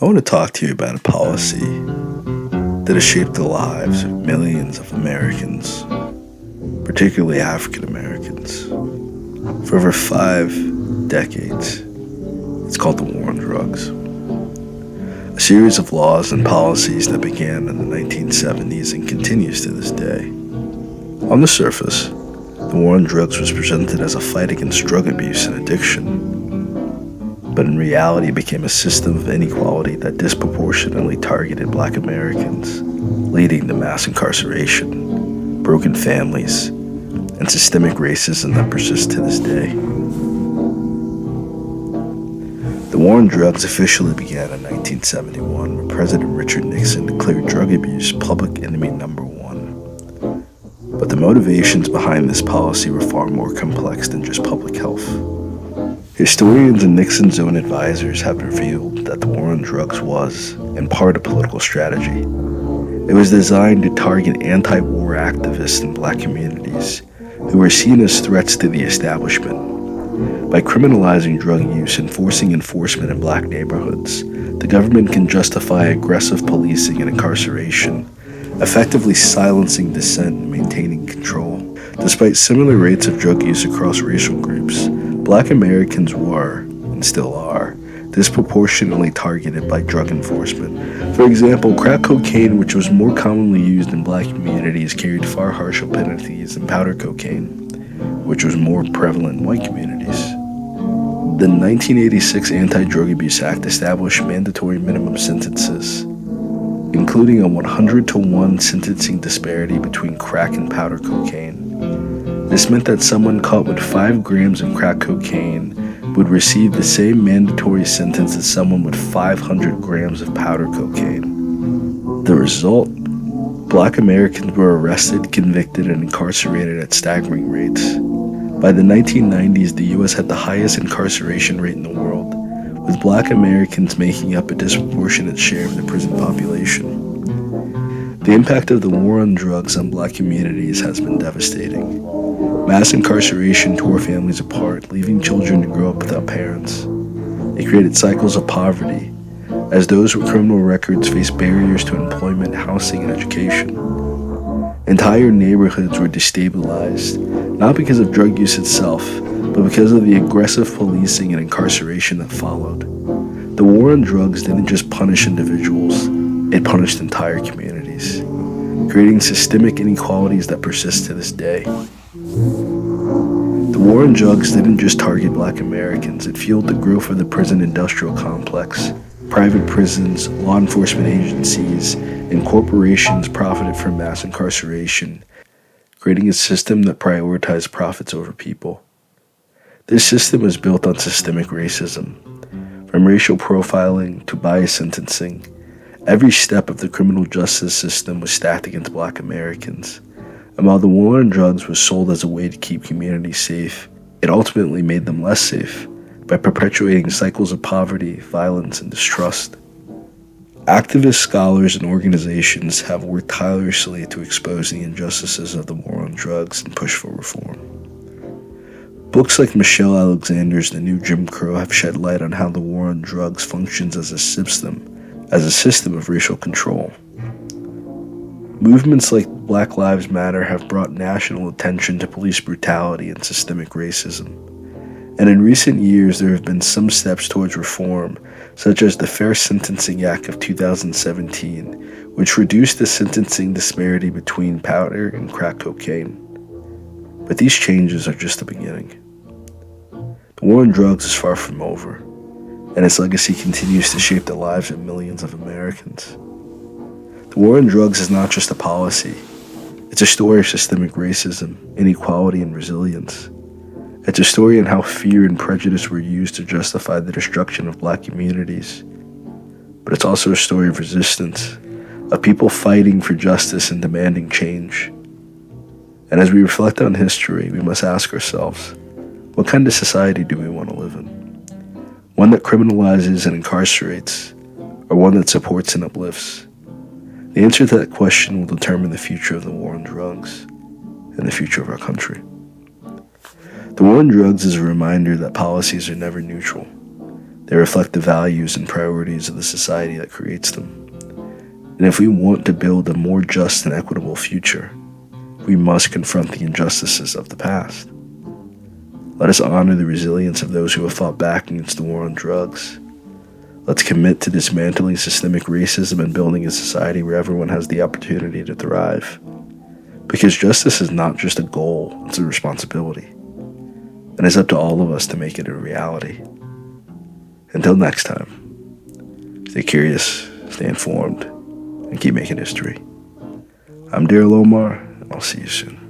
I want to talk to you about a policy that has shaped the lives of millions of Americans, particularly African Americans, for over 5 decades. It's called the War on Drugs. A series of laws and policies that began in the 1970s and continues to this day. On the surface, the War on Drugs was presented as a fight against drug abuse and addiction, but in reality it became a system of inequality that disproportionately targeted Black Americans, leading to mass incarceration, broken families, and systemic racism that persists to this day. The War on Drugs officially began in 1971 when President Richard Nixon declared drug abuse public enemy number one. But the motivations behind this policy were far more complex than just public health. Historians and Nixon's own advisors have revealed that the War on Drugs was, in part, a political strategy. It was designed to target anti-war activists in Black communities who were seen as threats to the establishment. By criminalizing drug use and forcing enforcement in Black neighborhoods, the government can justify aggressive policing and incarceration, effectively silencing dissent and maintaining control. Despite similar rates of drug use across racial groups, Black Americans were, and still are, disproportionately targeted by drug enforcement. For example, crack cocaine, which was more commonly used in Black communities, carried far harsher penalties than powder cocaine, which was more prevalent in white communities. The 1986 Anti-Drug Abuse Act established mandatory minimum sentences, including a 100-to-1 sentencing disparity between crack and powder cocaine. This meant that someone caught with 5 grams of crack cocaine would receive the same mandatory sentence as someone with 500 grams of powder cocaine. The result? Black Americans were arrested, convicted, and incarcerated at staggering rates. By the 1990s, the U.S. had the highest incarceration rate in the world, with Black Americans making up a disproportionate share of the prison population. The impact of the War on Drugs on Black communities has been devastating. Mass incarceration tore families apart, leaving children to grow up without parents. It created cycles of poverty, as those with criminal records faced barriers to employment, housing, and education. Entire neighborhoods were destabilized, not because of drug use itself, but because of the aggressive policing and incarceration that followed. The War on Drugs didn't just punish individuals, it punished entire communities, creating systemic inequalities that persist to this day. The War on Drugs didn't just target Black Americans, it fueled the growth of the prison industrial complex. Private prisons, law enforcement agencies, and corporations profited from mass incarceration, creating a system that prioritized profits over people. This system was built on systemic racism. From racial profiling to bias sentencing, every step of the criminal justice system was stacked against Black Americans. And while the War on Drugs was sold as a way to keep communities safe, it ultimately made them less safe by perpetuating cycles of poverty, violence, and distrust. Activists, scholars, and organizations have worked tirelessly to expose the injustices of the War on Drugs and push for reform. Books like Michelle Alexander's The New Jim Crow have shed light on how the War on Drugs functions as a system of racial control. Movements like Black Lives Matter have brought national attention to police brutality and systemic racism. And in recent years, there have been some steps towards reform, such as the Fair Sentencing Act of 2017, which reduced the sentencing disparity between powder and crack cocaine. But these changes are just the beginning. The War on Drugs is far from over, and its legacy continues to shape the lives of millions of Americans. The War on Drugs is not just a policy. It's a story of systemic racism, inequality, and resilience. It's a story on how fear and prejudice were used to justify the destruction of Black communities. But it's also a story of resistance, of people fighting for justice and demanding change. And as we reflect on history, we must ask ourselves, what kind of society do we want to live in? One that criminalizes and incarcerates, or one that supports and uplifts? The answer to that question will determine the future of the War on Drugs and the future of our country. The War on Drugs is a reminder that policies are never neutral. They reflect the values and priorities of the society that creates them. And if we want to build a more just and equitable future, we must confront the injustices of the past. Let us honor the resilience of those who have fought back against the war on drugs. Let's commit to dismantling systemic racism and building a society where everyone has the opportunity to thrive. Because justice is not just a goal, it's a responsibility. And it's up to all of us to make it a reality. Until next time, stay curious, stay informed, and keep making history. I'm Daryl Omar, and I'll see you soon.